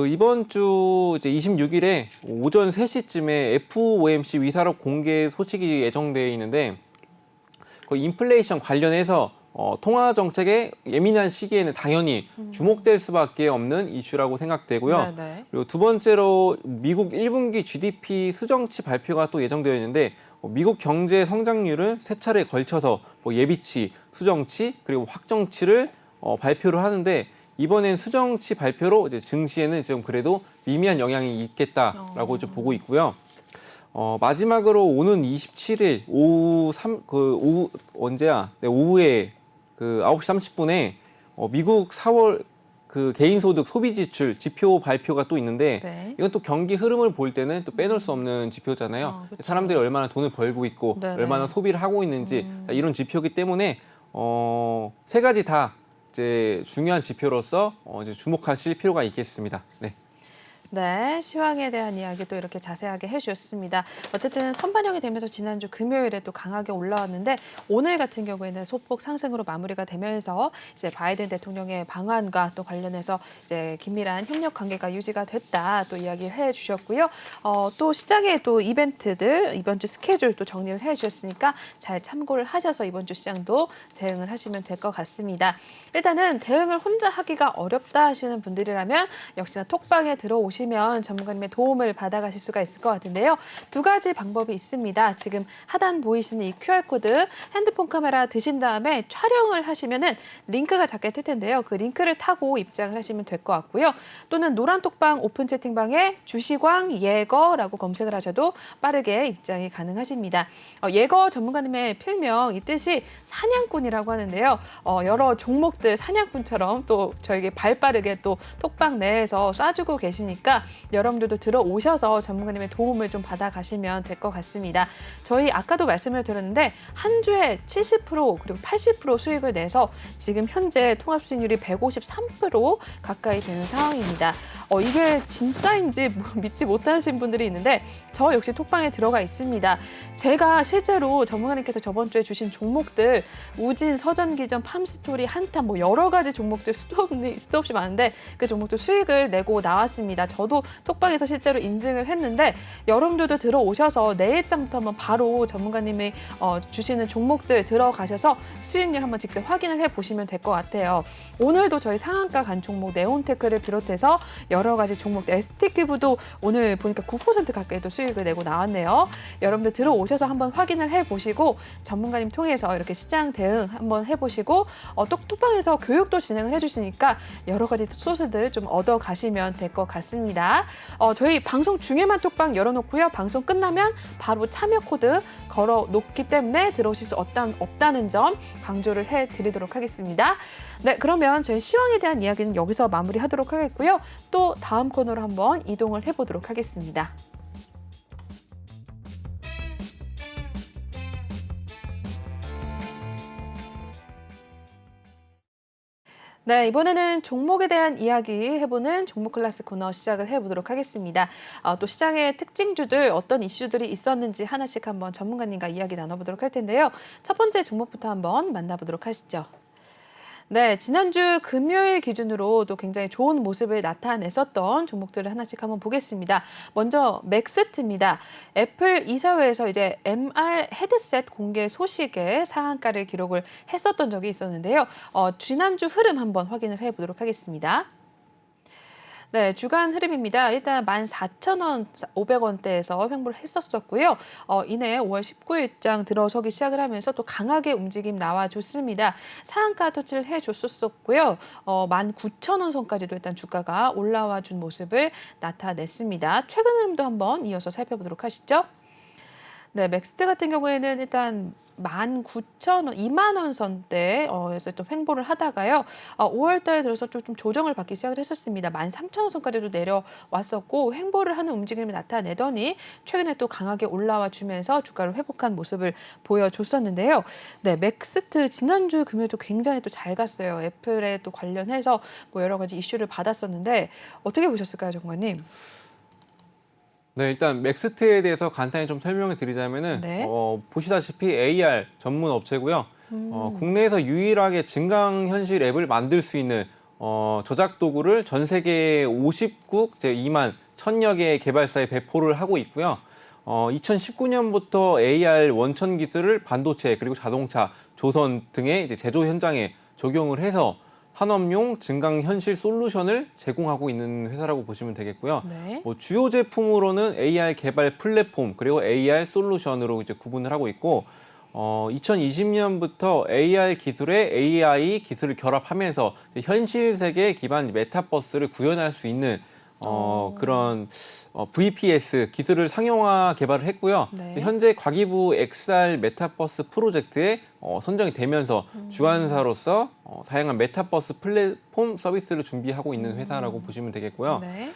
이번 주 이제 26일에 오전 3시쯤에 FOMC 위사록 공개 소식이 예정되어 있는데 인플레이션 관련해서 통화 정책의 예민한 시기에는 당연히 주목될 수밖에 없는 이슈라고 생각되고요. 네네. 그리고 두 번째로 미국 1분기 GDP 수정치 발표가 또 예정되어 있는데 미국 경제 성장률은 세 차례에 걸쳐서 뭐 예비치, 수정치 그리고 확정치를 발표를 하는데 이번엔 수정치 발표로 이제 증시에는 좀 그래도 미미한 영향이 있겠다라고 좀 보고 있고요. 마지막으로 오는 27일 오후 언제야? 네, 오후에 9시 30분에 미국 4월 개인소득 소비지출 지표 발표가 또 있는데 네. 이건 또 경기 흐름을 볼 때는 또 빼놓을 수 없는 지표잖아요. 그쵸. 사람들이 얼마나 돈을 벌고 있고 네네. 얼마나 소비를 하고 있는지 이런 지표이기 때문에 세 가지 다 이제 중요한 지표로서 이제 주목하실 필요가 있겠습니다. 네. 네, 시황에 대한 이야기도 이렇게 자세하게 해주셨습니다. 어쨌든 선반영이 되면서 지난주 금요일에 또 강하게 올라왔는데 오늘 같은 경우에는 소폭 상승으로 마무리가 되면서 이제 바이든 대통령의 방안과 또 관련해서 이제 긴밀한 협력 관계가 유지가 됐다 또 이야기를 해주셨고요. 또 시장의 또 이벤트들 이번 주 스케줄 또 정리를 해주셨으니까 잘 참고를 하셔서 이번 주 시장도 대응을 하시면 될 것 같습니다. 일단은 대응을 혼자 하기가 어렵다 하시는 분들이라면 역시나 톡방에 들어오시면 전문가님의 도움을 받아가실 수가 있을 것 같은데요. 두 가지 방법이 있습니다. 지금 하단 보이시는 이 QR코드 핸드폰 카메라 드신 다음에 촬영을 하시면은 링크가 잡게 뜰 텐데요. 그 링크를 타고 입장을 하시면 될 것 같고요. 또는 노란 톡방 오픈 채팅방에 주시광 예거라고 검색을 하셔도 빠르게 입장이 가능하십니다. 예거 전문가님의 필명 이 뜻이 사냥꾼이라고 하는데요. 여러 종목들 사냥꾼처럼 또 저에게 발빠르게 또 톡방 내에서 쏴주고 계시니까 여러분들도 들어오셔서 전문가님의 도움을 좀 받아가시면 될 것 같습니다. 저희 아까도 말씀을 드렸는데 한 주에 70% 그리고 80% 수익을 내서 지금 현재 통합 수익률이 153% 가까이 되는 상황입니다. 이게 진짜인지 믿지 못하신 분들이 있는데 저 역시 톡방에 들어가 있습니다. 제가 실제로 전문가님께서 저번 주에 주신 종목들 우진, 서전기전, 팜스토리, 한탄 뭐 여러 가지 종목들 수도 없이 많은데 그 종목들 수익을 내고 나왔습니다. 저도 톡방에서 실제로 인증을 했는데 여러분들도 들어오셔서 내일장부터 한번 바로 전문가님이 주시는 종목들 들어가셔서 수익률 한번 직접 확인을 해보시면 될 것 같아요. 오늘도 저희 상한가 간 종목 네온테크를 비롯해서 여러 가지 종목들 ST큐브도 오늘 보니까 9% 가까이도 수익을 내고 나왔네요. 여러분들 들어오셔서 한번 확인을 해보시고 전문가님 통해서 이렇게 시장 대응 한번 해보시고 톡방에서 교육도 진행을 해주시니까 여러 가지 소스들 좀 얻어가시면 될 것 같습니다. 저희 방송 중에만 톡방 열어놓고요. 방송 끝나면 바로 참여 코드 걸어놓기 때문에 들어오실 수 없다는 점 강조를 해드리도록 하겠습니다. 네, 그러면 저희 시황에 대한 이야기는 여기서 마무리하도록 하겠고요. 또 다음 코너로 한번 이동을 해보도록 하겠습니다. 네, 이번에는 종목에 대한 이야기 해보는 종목 클래스 코너 시작을 해보도록 하겠습니다. 또 시장의 특징주들 어떤 이슈들이 있었는지 하나씩 한번 전문가님과 이야기 나눠보도록 할 텐데요. 첫 번째 종목부터 한번 만나보도록 하시죠. 네, 지난주 금요일 기준으로 또 굉장히 좋은 모습을 나타냈었던 종목들을 하나씩 한번 보겠습니다. 먼저 맥스트입니다. 애플 이사회에서 이제 MR 헤드셋 공개 소식에 상한가를 기록을 했었던 적이 있었는데요. 지난주 흐름 한번 확인을 해보도록 하겠습니다. 네, 주간 흐름입니다. 일단 14,500원대에서 횡보를 했었고요. 이내 5월 19일장 들어서기 시작을 하면서 또 강하게 움직임 나와줬습니다. 상한가 터치를 해줬었고요. 19,000원 선까지도 일단 주가가 올라와 준 모습을 나타냈습니다. 최근 흐름도 한번 이어서 살펴보도록 하시죠. 네, 맥스트 같은 경우에는 일단 19,000원, 2만 원 선대에서 좀 횡보를 하다가요. 5월 달 들어서 좀 조정을 받기 시작을 했었습니다. 13,000원 선까지도 내려왔었고 횡보를 하는 움직임을 나타내더니 최근에 또 강하게 올라와 주면서 주가를 회복한 모습을 보여줬었는데요. 네, 맥스트 지난주 금요일도 굉장히 또 잘 갔어요. 애플에 또 관련해서 뭐 여러 가지 이슈를 받았었는데 어떻게 보셨을까요, 정관님? 네, 일단 맥스트에 대해서 간단히 좀 설명을 드리자면은 네. 보시다시피 AR 전문 업체고요. 국내에서 유일하게 증강현실 앱을 만들 수 있는 저작 도구를 전 세계 50국 이제 2만 1,000여 개의 개발사에 배포를 하고 있고요. 2019년부터 AR 원천 기술을 반도체 그리고 자동차, 조선 등의 이제 제조 현장에 적용을 해서 산업용 증강현실 솔루션을 제공하고 있는 회사라고 보시면 되겠고요. 네. 주요 제품으로는 AR 개발 플랫폼 그리고 AR 솔루션으로 이제 구분을 하고 있고 2020년부터 AR 기술에 AI 기술을 결합하면서 현실 세계 기반 메타버스를 구현할 수 있는 그런 VPS 기술을 상용화 개발을 했고요. 네. 현재 과기부 XR 메타버스 프로젝트에 선정이 되면서 주관사로서 다양한 메타버스 플랫폼 서비스를 준비하고 있는 회사라고 보시면 되겠고요. 네.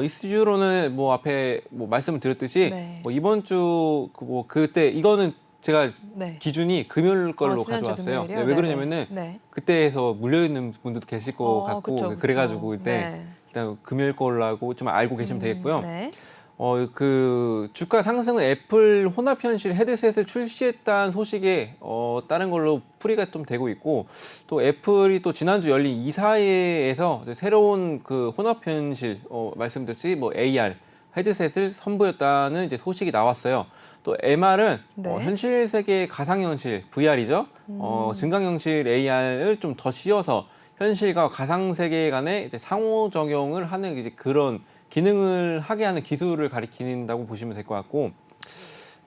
이슈로는 뭐 앞에 뭐 말씀을 드렸듯이 네. 뭐 이번 주 그때 이거는 제가 네. 기준이 금요일 걸로 지난주 가져왔어요. 금요일이요? 네, 왜 네네. 그러냐면은 네. 그때에서 물려 있는 분들도 계실 것 같고 그쵸, 그쵸. 그래가지고 이때 네. 일단 금요일 걸로 좀 알고 계시면 되겠고요. 네. 그 주가 상승은 애플 혼합 현실 헤드셋을 출시했다는 소식에 따른 걸로 풀이가 좀 되고 있고 또 애플이 또 지난주 열린 이사회에서 새로운 그 혼합 현실 말씀드렸듯이 뭐 AR 헤드셋을 선보였다는 이제 소식이 나왔어요. 또 MR은 네. 현실 세계 가상현실 VR이죠. 증강현실 AR을 좀 더 씌워서 현실과 가상 세계 간의 이제 상호작용을 하는 이제 그런 기능을 하게 하는 기술을 가리킨다고 보시면 될 것 같고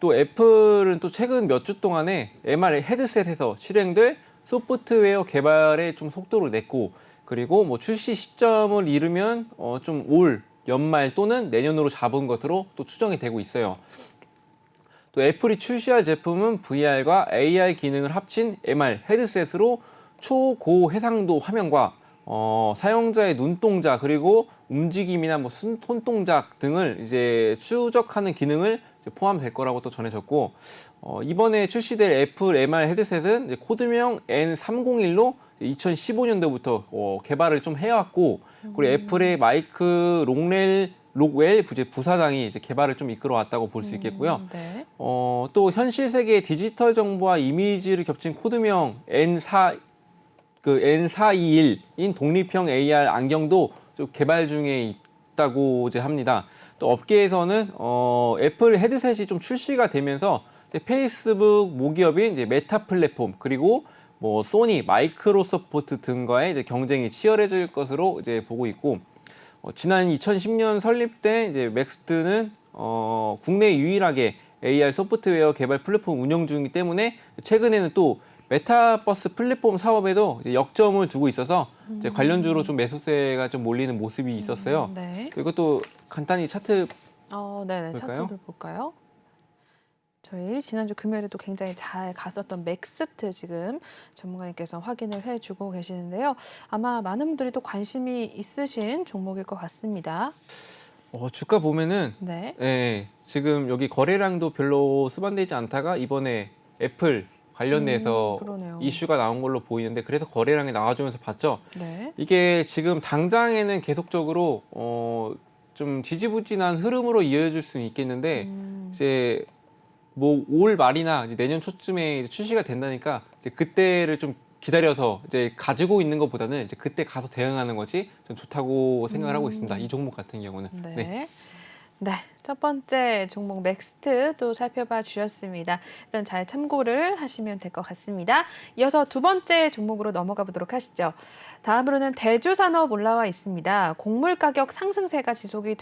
또 애플은 또 최근 몇 주 동안에 MR 헤드셋에서 실행될 소프트웨어 개발에 좀 속도를 냈고 그리고 뭐 출시 시점을 이르면 좀 올 연말 또는 내년으로 잡은 것으로 또 추정이 되고 있어요. 또 애플이 출시할 제품은 VR과 AR 기능을 합친 MR 헤드셋으로 초고 해상도 화면과 사용자의 눈동자 그리고 움직임이나 뭐 손동작 등을 이제 추적하는 기능을 이제 포함될 거라고 또 전해졌고 이번에 출시될 애플 MR 헤드셋은 이제 코드명 N301로 2015년도부터 개발을 좀 해왔고 그리고 애플의 마이크 록웰 부사장이 이제 개발을 좀 이끌어왔다고 볼 수 있겠고요. 네. 또 현실 세계의 디지털 정보와 이미지를 겹친 코드명 N421인 독립형 AR 안경도 좀 개발 중에 있다고 이제 합니다. 또 업계에서는 애플 헤드셋이 좀 출시가 되면서 페이스북 모기업인 이제 메타 플랫폼 그리고 뭐 소니, 마이크로소프트 등과의 이제 경쟁이 치열해질 것으로 이제 보고 있고 지난 2010년 설립 때 이제 맥스트는 국내 유일하게 AR 소프트웨어 개발 플랫폼 운영 중이기 때문에 최근에는 또 메타버스 플랫폼 사업에도 이제 역점을 두고 있어서 이제 관련주로 좀 매수세가 좀 몰리는 모습이 있었어요. 네. 그리고 또 간단히 차트 네네. 볼까요? 차트를 볼까요? 저희 지난주 금요일에도 굉장히 잘 갔었던 맥스트 지금 전문가님께서 확인을 해주고 계시는데요. 아마 많은 분들이 또 관심이 있으신 종목일 것 같습니다. 주가 보면은 네. 예, 지금 여기 거래량도 별로 수반되지 않다가 이번에 애플 관련돼서 그러네요. 이슈가 나온 걸로 보이는데 그래서 거래량이 나와주면서 봤죠. 네. 이게 지금 당장에는 계속적으로 좀 지지부진한 흐름으로 이어질 수는 있겠는데 이제 뭐 올 말이나 이제 내년 초쯤에 이제 출시가 된다니까 이제 그때를 좀 기다려서 이제 가지고 있는 것보다는 이제 그때 가서 대응하는 것이 좀 좋다고 생각을 하고 있습니다. 이 종목 같은 경우는. 네. 네. 네, 첫 번째 종목 맥스트 또 살펴봐 주셨습니다. 일단 잘 참고를 하시면 될 것 같습니다. 이어서 두 번째 종목으로 넘어가 보도록 하시죠. 다음으로는 대주산업 올라와 있습니다. 곡물 가격 상승세가 지속이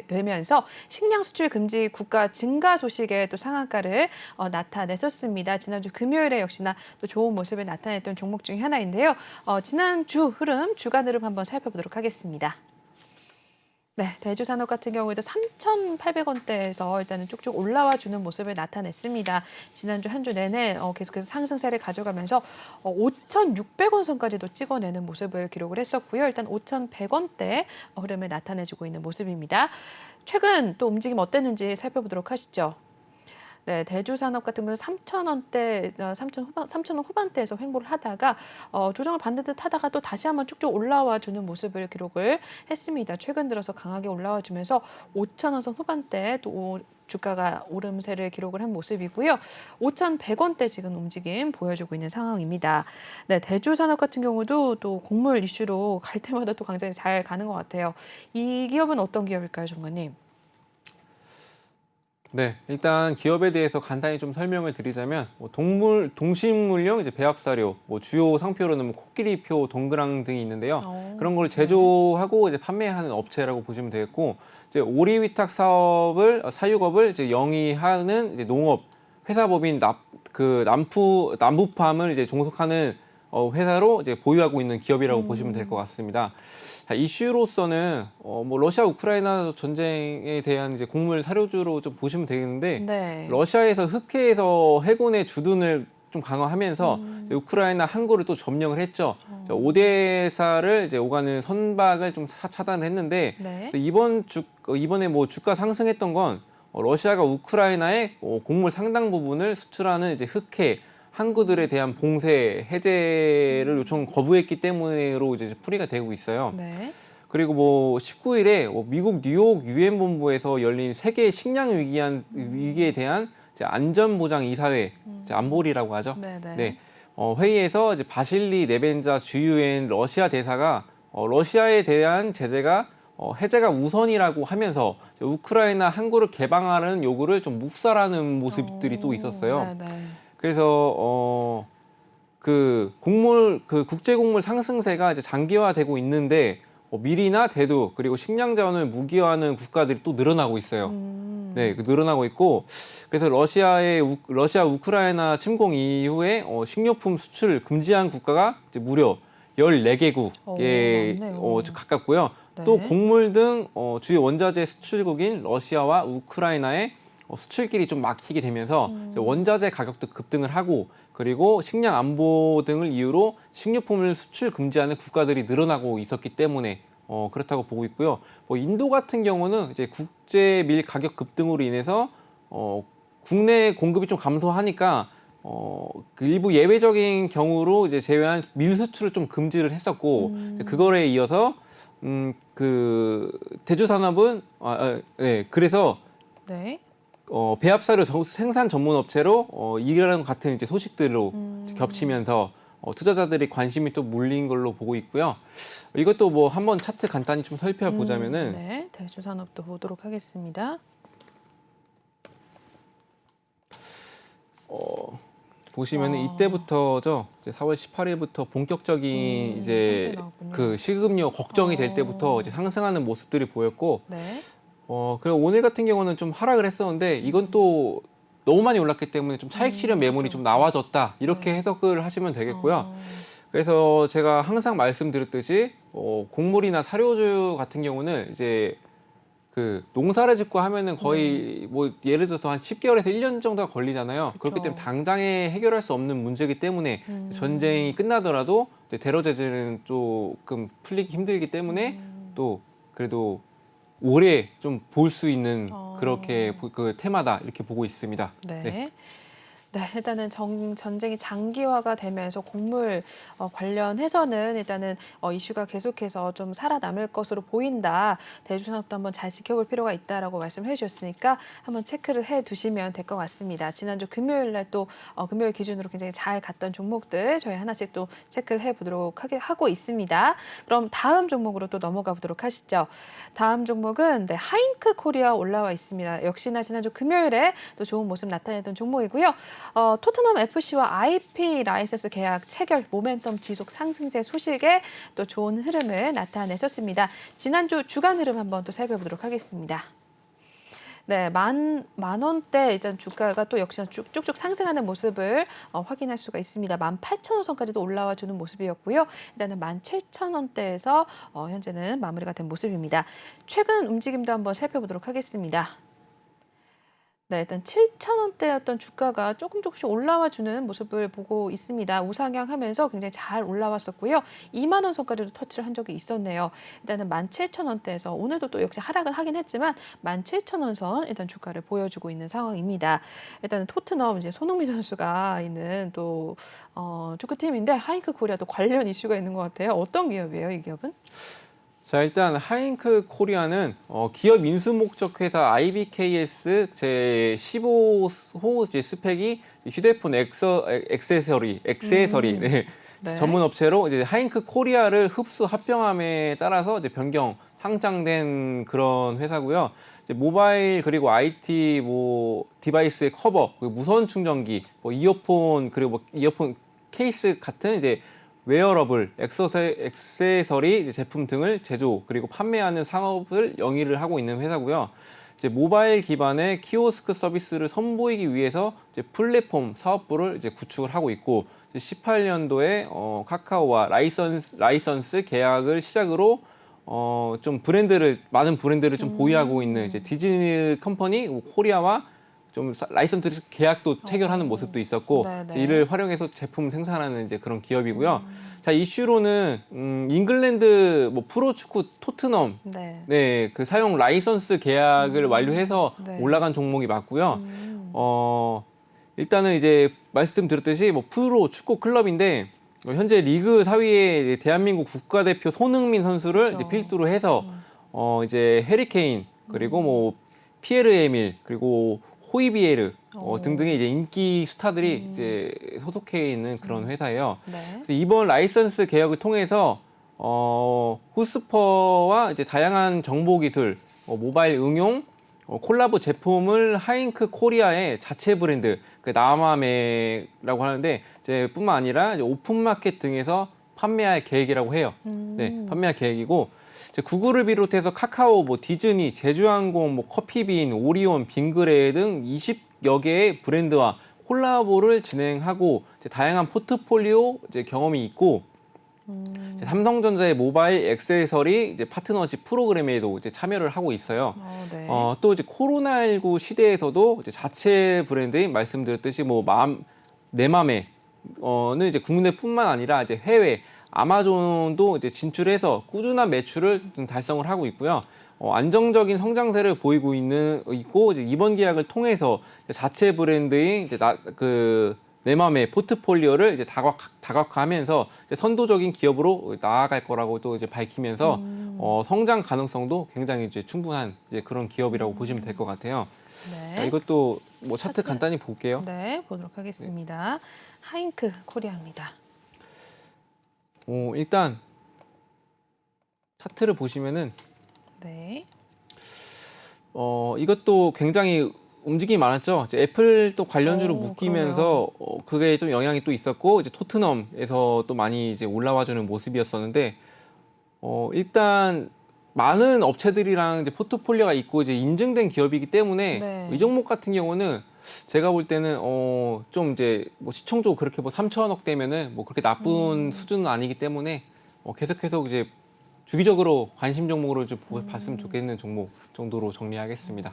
되면서 식량 수출 금지 국가 증가 소식에 또 상한가를 나타냈었습니다. 지난주 금요일에 역시나 또 좋은 모습을 나타냈던 종목 중에 하나인데요. 지난주 흐름, 주간 흐름 한번 살펴보도록 하겠습니다. 네, 대주산업 같은 경우에도 3,800원대에서 일단은 쭉쭉 올라와 주는 모습을 나타냈습니다. 지난주 한 주 내내 계속해서 상승세를 가져가면서 5,600원 선까지도 찍어내는 모습을 기록을 했었고요. 일단 5,100원대 흐름을 나타내주고 있는 모습입니다. 최근 또 움직임 어땠는지 살펴보도록 하시죠. 네, 대주산업 같은 경우는 3,000원대, 3,000원 후반대에서 횡보를 하다가 조정을 받는 듯 하다가 또 다시 한번 쭉쭉 올라와 주는 모습을 기록을 했습니다. 최근 들어서 강하게 올라와 주면서 5,000원 선 후반대 또 주가가 오름세를 기록을 한 모습이고요. 5,100원대 지금 움직임 보여주고 있는 상황입니다. 네, 대주산업 같은 경우도 또 곡물 이슈로 갈 때마다 또 굉장히 잘 가는 것 같아요. 이 기업은 어떤 기업일까요, 전문님? 네, 일단 기업에 대해서 간단히 좀 설명을 드리자면 동식물용 이제 배합사료, 주요 상표로는 코끼리표, 동그랑 등이 있는데요. 그런 걸 제조하고 이제 판매하는 업체라고 보시면 되겠고, 이제 오리위탁 사육업을 이제 영위하는 이제 농업 회사법인 남부팜을 이제 종속하는 회사로 이제 보유하고 있는 기업이라고 보시면 될 것 같습니다. 자, 이슈로서는 러시아 우크라이나 전쟁에 대한 이제 곡물 사료주로 좀 보시면 되겠는데, 네. 러시아에서 흑해에서 해군의 주둔을 좀 강화하면서 이제 우크라이나 항구를 또 점령을 했죠. 오데사를 이제 오가는 선박을 좀 차단을 했는데, 네. 이번에 주가 상승했던 건 러시아가 우크라이나에 곡물 상당 부분을 수출하는 이제 흑해 항구들에 대한 봉쇄 해제를 요청 거부했기 때문에로 이제 풀이가 되고 있어요. 네. 그리고 19일에 미국 뉴욕 유엔 본부에서 열린 세계 식량 위기에 대한 이제 안전보장 이사회, 이제 안보리라고 하죠. 네네. 네. 회의에서 이제 바실리 네벤자 주유엔 러시아 대사가 러시아에 대한 제재가 해제가 우선이라고 하면서 우크라이나 항구를 개방하는 요구를 좀 묵살하는 모습들이 또 있었어요. 네네. 그래서 국제 곡물 상승세가 이제 장기화되고 있는데 밀이나 대두 그리고 식량 자원을 무기화하는 국가들이 또 늘어나고 있어요. 네, 늘어나고 있고 그래서 러시아 우크라이나 침공 이후에 식료품 수출 금지한 국가가 이제 무려 14개국에 많네요. 가깝고요. 네. 또 곡물 등 주요 원자재 수출국인 러시아와 우크라이나의 수출길이 좀 막히게 되면서 원자재 가격도 급등을 하고 그리고 식량 안보 등을 이유로 식료품을 수출 금지하는 국가들이 늘어나고 있었기 때문에 그렇다고 보고 있고요. 인도 같은 경우는 이제 국제 밀 가격 급등으로 인해서 국내 공급이 좀 감소하니까 그 일부 예외적인 경우로 이제 제외한 밀 수출을 좀 금지를 했었고 그거에 이어서 그 대주산업은 네, 그래서 네. 배합사료 생산 전문 업체로 이라는 같은 이제 소식들로 겹치면서 투자자들이 관심이 또 몰린 걸로 보고 있고요. 이것도 한번 차트 간단히 좀 살펴보자면은 네, 대주산업도 보도록 하겠습니다. 보시면은 와. 이때부터죠. 이제 4월 18일부터 본격적인 이제 상승 나왔군요. 그 식음료 걱정이 될 때부터 이제 상승하는 모습들이 보였고 네. 그리고 오늘 같은 경우는 좀 하락을 했었는데 이건 또 너무 많이 올랐기 때문에 좀 차익 실현 매물이 좀 나와졌다 이렇게 해석을 하시면 되겠고요. 그래서 제가 항상 말씀드렸듯이 곡물이나 사료주 같은 경우는 이제 그 농사를 짓고 하면은 거의 예를 들어서 한 10개월에서 1년 정도가 걸리잖아요. 그쵸. 그렇기 때문에 당장에 해결할 수 없는 문제이기 때문에 전쟁이 끝나더라도 이제 대러 제재는 조금 풀리기 힘들기 때문에 또 그래도 오래 좀 볼 수 있는 그렇게 그 테마다 이렇게 보고 있습니다. 네. 네. 네, 일단은 전쟁이 장기화가 되면서 곡물 관련해서는 일단은 이슈가 계속해서 좀 살아남을 것으로 보인다. 대주산업도 한번 잘 지켜볼 필요가 있다라고 말씀해 주셨으니까 한번 체크를 해 두시면 될 것 같습니다. 지난주 금요일 날 또 금요일 기준으로 굉장히 잘 갔던 종목들 저희 하나씩 또 체크를 해 보도록 하고 있습니다. 그럼 다음 종목으로 또 넘어가 보도록 하시죠. 다음 종목은 네, 하잉크 코리아 올라와 있습니다. 역시나 지난주 금요일에 또 좋은 모습 나타냈던 종목이고요. 토트넘 FC와 IP 라이센스 계약 체결, 모멘텀 지속 상승세 소식에 또 좋은 흐름을 나타냈었습니다. 지난주 주간 흐름 한번 또 살펴보도록 하겠습니다. 네, 만 원대 일단 주가가 또 역시나 쭉쭉 상승하는 모습을 확인할 수가 있습니다. 18,000원 선까지도 올라와 주는 모습이었고요. 일단은 17,000원대에서 현재는 마무리가 된 모습입니다. 최근 움직임도 한번 살펴보도록 하겠습니다. 네, 일단 7,000원대였던 주가가 조금씩 올라와주는 모습을 보고 있습니다. 우상향하면서 굉장히 잘 올라왔었고요. 2만 원 선까지도 터치를 한 적이 있었네요. 일단은 17,000원대에서 오늘도 또 역시 하락은 하긴 했지만 17,000원 선 일단 주가를 보여주고 있는 상황입니다. 일단은 토트넘 이제 손흥민 선수가 있는 또 축구팀인데 하잉크 코리아도 관련 이슈가 있는 것 같아요. 어떤 기업이에요, 이 기업은? 자, 일단 하잉크 코리아는 기업 인수 목적 회사 IBKS 제 15호 이제 스펙이 휴대폰 액세서리 네. 네. 전문 업체로 이제 하잉크 코리아를 흡수 합병함에 따라서 이제 변경 상장된 그런 회사고요. 이제 모바일 그리고 IT 뭐 디바이스의 커버, 무선 충전기, 뭐 이어폰 그리고 뭐 이어폰 케이스 같은 이제 웨어러블, 액세서리 제품 등을 제조 그리고 판매하는 상업을 영위를 하고 있는 회사고요. 이제 모바일 기반의 키오스크 서비스를 선보이기 위해서 이제 플랫폼 사업부를 이제 구축을 하고 있고 18년도에 카카오와 라이선스 계약을 시작으로 좀 많은 브랜드를 좀 보유하고 있는 이제 디즈니 컴퍼니 코리아와 좀 라이선스 계약도 체결하는 모습도 있었고 이를 활용해서 제품 생산하는 이제 그런 기업이고요. 자, 이슈로는 잉글랜드 뭐 프로축구 토트넘 네, 그 사용 라이선스 계약을 완료해서 올라간 종목이 맞고요. 일단은 이제 말씀드렸듯이 뭐 프로 축구 클럽인데 현재 리그 4위에 대한민국 국가대표 손흥민 선수를 이제 필두로 해서 이제 해리케인 그리고 뭐 피에르 에밀 그리고 호이비에르 등등의 이제 인기 스타들이 이제 소속해 있는 그런 회사예요. 그래서 이번 라이선스 계약을 통해서 후스퍼와 이제 다양한 정보 기술, 모바일 응용, 콜라보 제품을 하잉크 코리아의 자체 브랜드, 그 나마메라고 하는데 이제 뿐만 아니라 이제 오픈마켓 등에서 판매할 계획이라고 해요. 네, 판매할 계획이고. 구글을 비롯해서 카카오, 뭐 디즈니, 제주항공, 뭐 커피빈, 오리온, 빙그레 등 20여 개의 브랜드와 콜라보를 진행하고 다양한 포트폴리오 경험이 있고 삼성전자의 모바일 액세서리 이제 파트너십 프로그램에도 이제 참여를 하고 있어요. 또 이제 코로나19 시대에서도 이제 자체 브랜드인 말씀드렸듯이 뭐 내맘에는 이제 국내뿐만 아니라 이제 해외 아마존도 이제 진출해서 꾸준한 매출을 달성을 하고 있고요. 안정적인 성장세를 보이고 있고 이제 이번 계약을 통해서 자체 브랜드인 이제 내 맘의 포트폴리오를 이제 다각화하면서 이제 선도적인 기업으로 나아갈 거라고 또 이제 밝히면서 성장 가능성도 굉장히 이제 충분한 이제 그런 기업이라고 보시면 될 것 같아요. 자, 이것도 뭐 차트 간단히 볼게요. 네, 보도록 하겠습니다. 하잉크 코리아입니다. 일단 차트를 보시면은 이것도 굉장히 움직임이 많았죠. 이제 애플 또 관련주로 묶이면서 그게 좀 영향이 또 있었고 이제 토트넘에서 또 많이 이제 올라와주는 모습이었었는데 일단 많은 업체들이랑 이제 포트폴리오가 있고 이제 인증된 기업이기 때문에 이 종목 같은 경우는 제가 볼 때는 좀 이제 뭐 시총도 그렇게 뭐 3천억 되면은 뭐 그렇게 나쁜 수준은 아니기 때문에 계속해서 이제 주기적으로 관심 종목으로 좀 봤으면 좋겠는 종목 정도로 정리하겠습니다.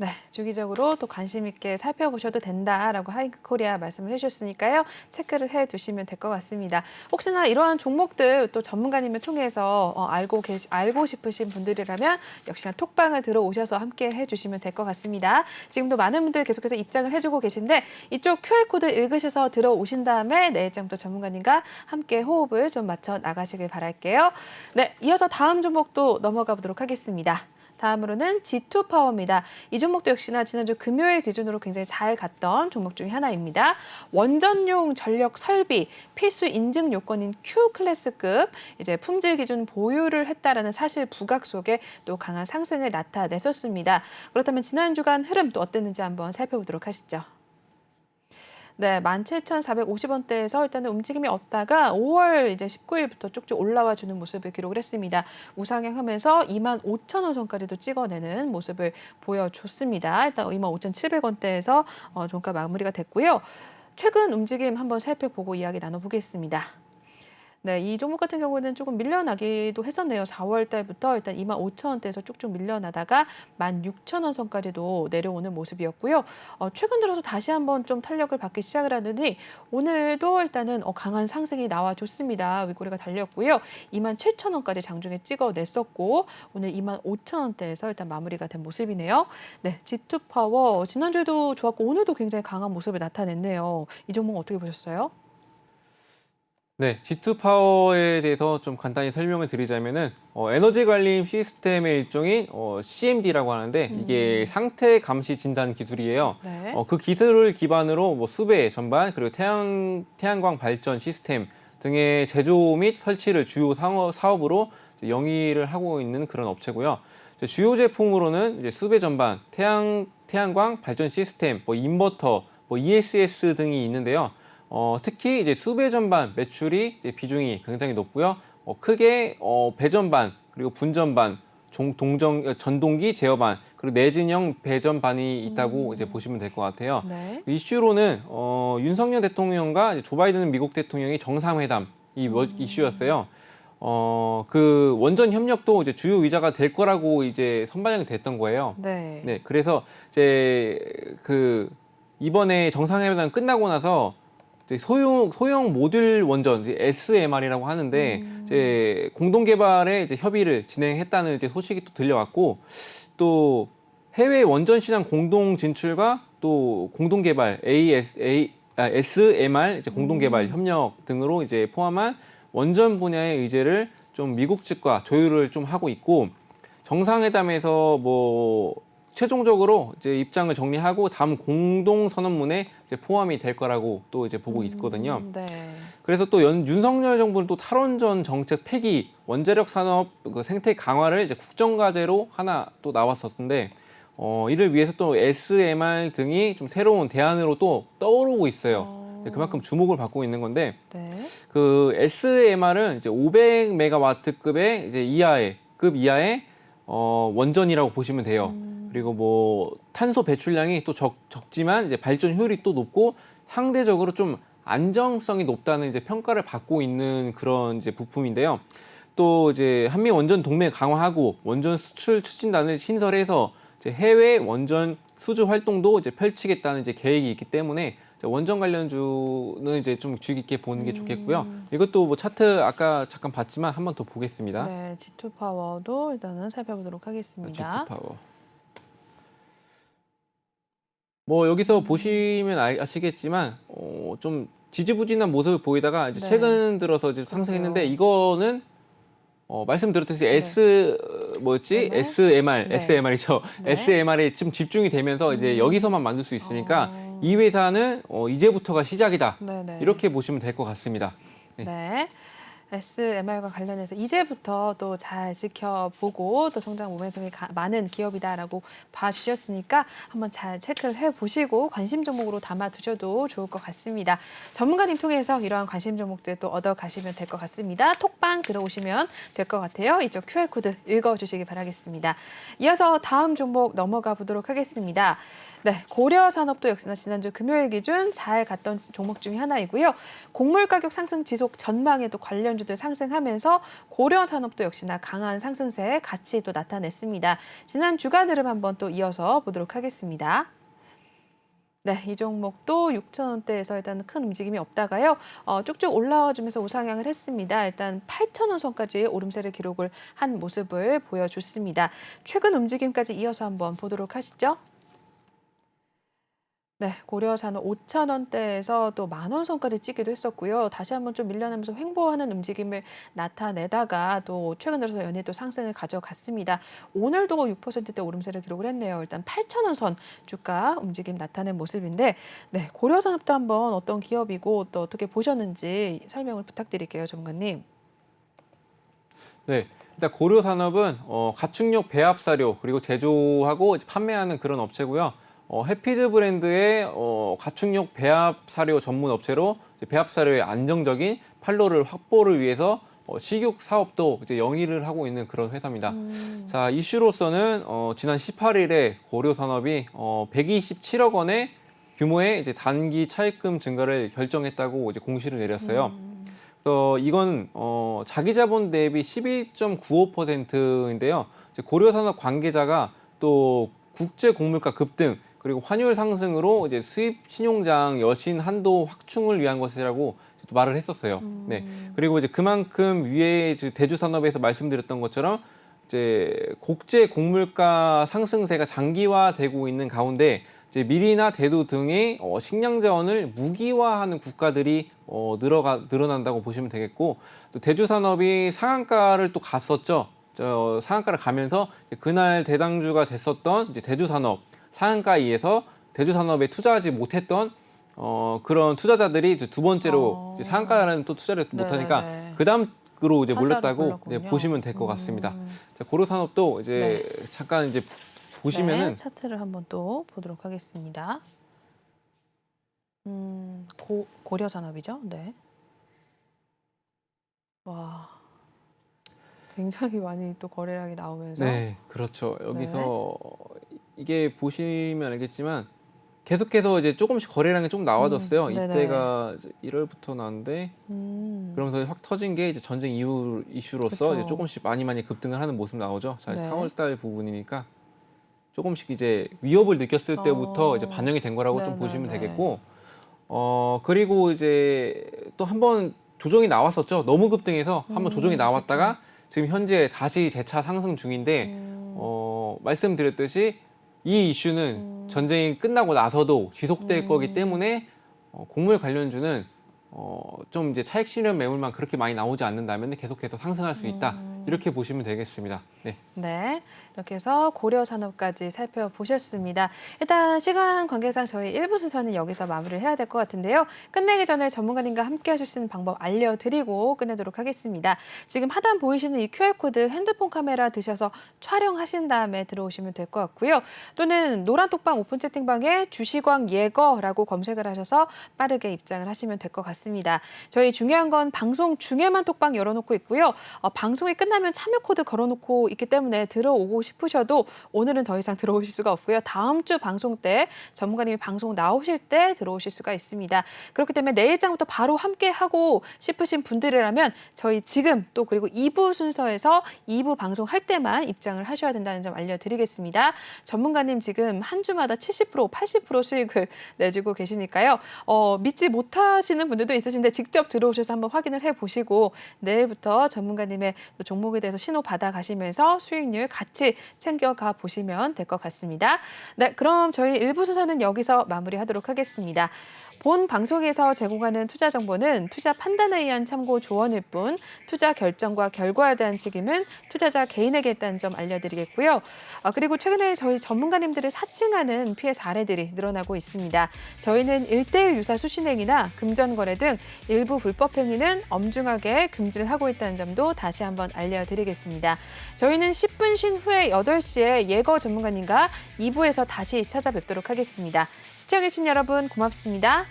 네, 주기적으로 또 관심 있게 살펴보셔도 된다라고 하이코리아 말씀을 해주셨으니까요. 체크를 해두시면 될 것 같습니다. 혹시나 이러한 종목들 또 전문가님을 통해서 알고 싶으신 분들이라면 역시나 톡방을 들어오셔서 함께 해주시면 될 것 같습니다. 지금도 많은 분들 계속해서 입장을 해주고 계신데 이쪽 QR코드 읽으셔서 들어오신 다음에 내일장부터 전문가님과 함께 호흡을 좀 맞춰 나가시길 바랄게요. 네, 이어서 다음 종목도 넘어가 보도록 하겠습니다. 다음으로는 G2파워입니다. 이 종목도 역시나 지난주 금요일 기준으로 굉장히 잘 갔던 종목 중에 하나입니다. 원전용 전력 설비 필수 인증 요건인 Q클래스급 이제 품질 기준 보유를 했다라는 사실 부각 속에 또 강한 상승을 나타냈었습니다. 그렇다면 지난 주간 흐름 또 어땠는지 한번 살펴보도록 하시죠. 네, 17,450원대에서 일단은 움직임이 없다가 5월 이제 19일부터 쭉쭉 올라와 주는 모습을 기록을 했습니다. 우상향하면서 25,000원 선까지도 찍어내는 모습을 보여줬습니다. 일단 25,700원대에서 종가 마무리가 됐고요. 최근 움직임 한번 살펴보고 이야기 나눠보겠습니다. 네, 이 종목 같은 경우는 조금 밀려나기도 했었네요. 4월 달부터 일단 25,000원대에서 쭉쭉 밀려나다가 16,000원 선까지도 내려오는 모습이었고요. 최근 들어서 다시 한번 좀 탄력을 받기 시작을 하더니 오늘도 일단은 강한 상승이 나와줬습니다. 윗꼬리가 달렸고요. 27,000원까지 장중에 찍어냈었고 오늘 25,000원대에서 일단 마무리가 된 모습이네요. 네, G2파워 지난주에도 좋았고 오늘도 굉장히 강한 모습을 나타냈네요. 이 종목 어떻게 보셨어요? 네, G2파워에 대해서 좀 간단히 설명을 드리자면은 에너지 관리 시스템의 일종인 CMD라고 하는데 이게 상태 감시 진단 기술이에요. 네. 그 기술을 기반으로 뭐 수배 전반 그리고 태양광 발전 시스템 등의 제조 및 설치를 주요 사업으로 영위를 하고 있는 그런 업체고요. 주요 제품으로는 이제 수배 전반, 태양광 발전 시스템, 뭐 인버터, 뭐 ESS 등이 있는데요. 특히 이제 수배 전반 매출이 이제 비중이 굉장히 높고요. 크게 배전반 그리고 분전반, 전동기 제어반 그리고 내진형 배전반이 있다고 이제 보시면 될 것 같아요. 네. 이슈로는 윤석열 대통령과 이제 조 바이든 미국 대통령이 정상회담 이슈였어요. 그 원전 협력도 이제 주요 의자가 될 거라고 이제 선반영이 됐던 거예요. 네. 네, 그래서 이제 그 이번에 정상회담 끝나고 나서 소형 모듈 원전 SMR이라고 하는데 이제 공동 개발에 이제 협의를 진행했다는 이제 소식이 또 들려왔고 또 해외 원전 시장 공동 진출과 또 공동 개발 SMR 이제 공동 개발 협력 등으로 이제 포함한 원전 분야의 의제를 좀 미국 측과 조율을 좀 하고 있고 정상회담에서 뭐 최종적으로 이제 입장을 정리하고 다음 공동 선언문에 이제 포함이 될 거라고 또 이제 보고 있거든요. 네. 그래서 또 윤석열 정부는 또 탈원전 정책 폐기, 원자력 산업 그 생태 강화를 이제 국정과제로 하나 또 나왔었는데 이를 위해서 또 SMR 등이 좀 새로운 대안으로 또 떠오르고 있어요. 그만큼 주목을 받고 있는 건데 네. 그 SMR은 이제 500메가와트급의 이제 이하의 원전이라고 보시면 돼요. 그리고 뭐 탄소 배출량이 또 적지만 이제 발전 효율이 또 높고 상대적으로 좀 안정성이 높다는 이제 평가를 받고 있는 그런 이제 부품인데요. 또 이제 한미 원전 동맹 강화하고 원전 수출 추진단을 신설해서 이제 해외 원전 수주 활동도 이제 펼치겠다는 이제 계획이 있기 때문에 원전 관련주는 이제 좀 주의 깊게 보는 게 좋겠고요. 이것도 뭐 차트 아까 잠깐 봤지만 한 번 더 보겠습니다. 네, G2파워도 일단은 살펴보도록 하겠습니다. G2파워. 뭐 여기서 보시면 아시겠지만 좀 지지부진한 모습을 보이다가 이제 네. 최근 들어서 이제 상승했는데 이거는 말씀드렸듯이 MR? SMR, 네. SMR이죠. 네. SMR에 좀 집중이 되면서 이제 여기서만 만들 수 있으니까 이 회사는 이제부터가 시작이다. 네네. 이렇게 보시면 될 것 같습니다. 네. SMR과 관련해서 이제부터 또 잘 지켜보고 또 성장 모멘텀이 많은 기업이다라고 봐주셨으니까 한번 잘 체크를 해보시고 관심 종목으로 담아두셔도 좋을 것 같습니다. 전문가님 통해서 이러한 관심 종목들 또 얻어가시면 될 것 같습니다. 톡방 들어오시면 될 것 같아요. 이쪽 QR코드 읽어주시기 바라겠습니다. 이어서 다음 종목 넘어가 보도록 하겠습니다. 네, 고려산업도 역시나 지난주 금요일 기준 잘 갔던 종목 중에 하나이고요. 곡물 가격 상승 지속 전망에도 관련 관련주들 상승하면서 고려산업도 역시나 강한 상승세 같이 또 나타냈습니다. 지난 주간 흐름 한번 또 이어서 보도록 하겠습니다. 네, 이 종목도 6,000원대에서 일단 큰 움직임이 없다가요. 쭉쭉 올라와주면서 우상향을 했습니다. 일단 8,000원 선까지 오름세를 기록을 한 모습을 보여줬습니다. 최근 움직임까지 이어서 한번 보도록 하시죠. 네, 고려산업 5,000원대에서 또 10,000원 선까지 찍기도 했었고요. 다시 한번 좀 밀려나면서 횡보하는 움직임을 나타내다가 또 최근 들어서 연일 또 상승을 가져갔습니다. 오늘도 6%대 오름세를 기록을 했네요. 일단 8,000원 선 주가 움직임 나타낸 모습인데, 네, 고려산업도 한번 어떤 기업이고 또 어떻게 보셨는지 설명을 부탁드릴게요, 전문가님. 네, 일단 고려산업은 가축육 배합사료 그리고 제조하고 이제 판매하는 그런 업체고요. 해피즈 브랜드의 가축육 배합 사료 전문 업체로 배합 사료의 안정적인 판로를 확보를 위해서 식육 사업도 이제 영위를 하고 있는 그런 회사입니다. 자, 이슈로서는 지난 18일에 고려산업이 127억 원의 규모의 이제 단기 차입금 증가를 결정했다고 이제 공시를 내렸어요. 그래서 이건 자기 자본 대비 11.95%인데요. 고려산업 관계자가 또 국제 곡물가 급등 그리고 환율 상승으로 이제 수입 신용장 여신 한도 확충을 위한 것이라고 말을 했었어요. 네. 그리고 이제 그만큼 위에 대주산업에서 말씀드렸던 것처럼 이제 국제 곡물가 상승세가 장기화되고 있는 가운데 이제 밀이나 대두 등의 식량 자원을 무기화하는 국가들이 늘어난다고 보시면 되겠고, 또 대주산업이 상한가를 또 갔었죠. 상한가를 가면서 그날 대당주가 됐었던 이제 대주산업 상한가에서 대주산업에 투자하지 못했던 그런 투자자들이 이제 두 번째로 이제 상한가라는 또 투자를 못하니까 그 다음으로 이제 몰렸다고 보시면 될 것 같습니다. 자, 고려산업도 이제 잠깐 이제 보시면은 네, 차트를 한번 또 보도록 하겠습니다. 고려산업이죠. 네. 와, 굉장히 많이 또 거래량이 나오면서. 네, 그렇죠. 여기서 이게 보시면 알겠지만 계속해서 이제 조금씩 거래량이 좀 나와졌어요. 이때가 이제 1월부터 나왔는데 그러면서 확 터진 게 이제 전쟁 이후 이슈로서 이제 조금씩 많이 급등을 하는 모습 나오죠. 자, 4월달 부분이니까 조금씩 이제 위협을 느꼈을 때부터 이제 반영이 된 거라고 좀 보시면 되겠고, 그리고 이제 또 한번 조정이 나왔었죠. 너무 급등해서 한번 조정이 나왔다가 지금 현재 다시 재차 상승 중인데 말씀드렸듯이 이 이슈는 전쟁이 끝나고 나서도 지속될 거기 때문에 곡물 관련주는 좀 이제 차익 실현 매물만 그렇게 많이 나오지 않는다면 계속해서 상승할 수 있다. 이렇게 보시면 되겠습니다. 네. 네, 이렇게 해서 고려산업까지 살펴보셨습니다. 일단 시간 관계상 저희 1부 순서는 여기서 마무리를 해야 될 것 같은데요. 끝내기 전에 전문가님과 함께 하실 수 있는 방법 알려드리고 끝내도록 하겠습니다. 지금 하단 보이시는 이 QR코드 핸드폰 카메라 드셔서 촬영하신 다음에 들어오시면 될 것 같고요. 또는 노란 톡방 오픈 채팅방에 주시광 예거라고 검색을 하셔서 빠르게 입장을 하시면 될 것 같습니다. 저희 중요한 건 방송 중에만 톡방 열어놓고 있고요. 방송이 끝나면 참여 코드 걸어놓고 있기 때문에 들어오고 싶으셔도 오늘은 더 이상 들어오실 수가 없고요. 다음 주 방송 때 전문가님이 방송 나오실 때 들어오실 수가 있습니다. 그렇기 때문에 내일장부터 바로 함께 하고 싶으신 분들이라면 저희 지금 또 그리고 2부 순서에서 2부 방송할 때만 입장을 하셔야 된다는 점 알려드리겠습니다. 전문가님 지금 한 주마다 70%, 80% 수익을 내주고 계시니까요. 믿지 못하시는 분들도 있으신데 직접 들어오셔서 한번 확인을 해보시고 내일부터 전문가님의 종목에 대해서 신호 받아가시면서 수익률 같이 챙겨가 보시면 될 것 같습니다. 네, 그럼 저희 1부 순서는 여기서 마무리하도록 하겠습니다. 본 방송에서 제공하는 투자 정보는 투자 판단에 의한 참고 조언일 뿐 투자 결정과 결과에 대한 책임은 투자자 개인에게 있다는 점 알려드리겠고요. 그리고 최근에 저희 전문가님들을 사칭하는 피해 사례들이 늘어나고 있습니다. 저희는 1:1 유사 수신행위나 금전거래 등 일부 불법 행위는 엄중하게 금지를 하고 있다는 점도 다시 한번 알려드리겠습니다. 저희는 10분 쉰 후에 8시에 예거 전문가님과 2부에서 다시 찾아뵙도록 하겠습니다. 시청해주신 여러분 고맙습니다.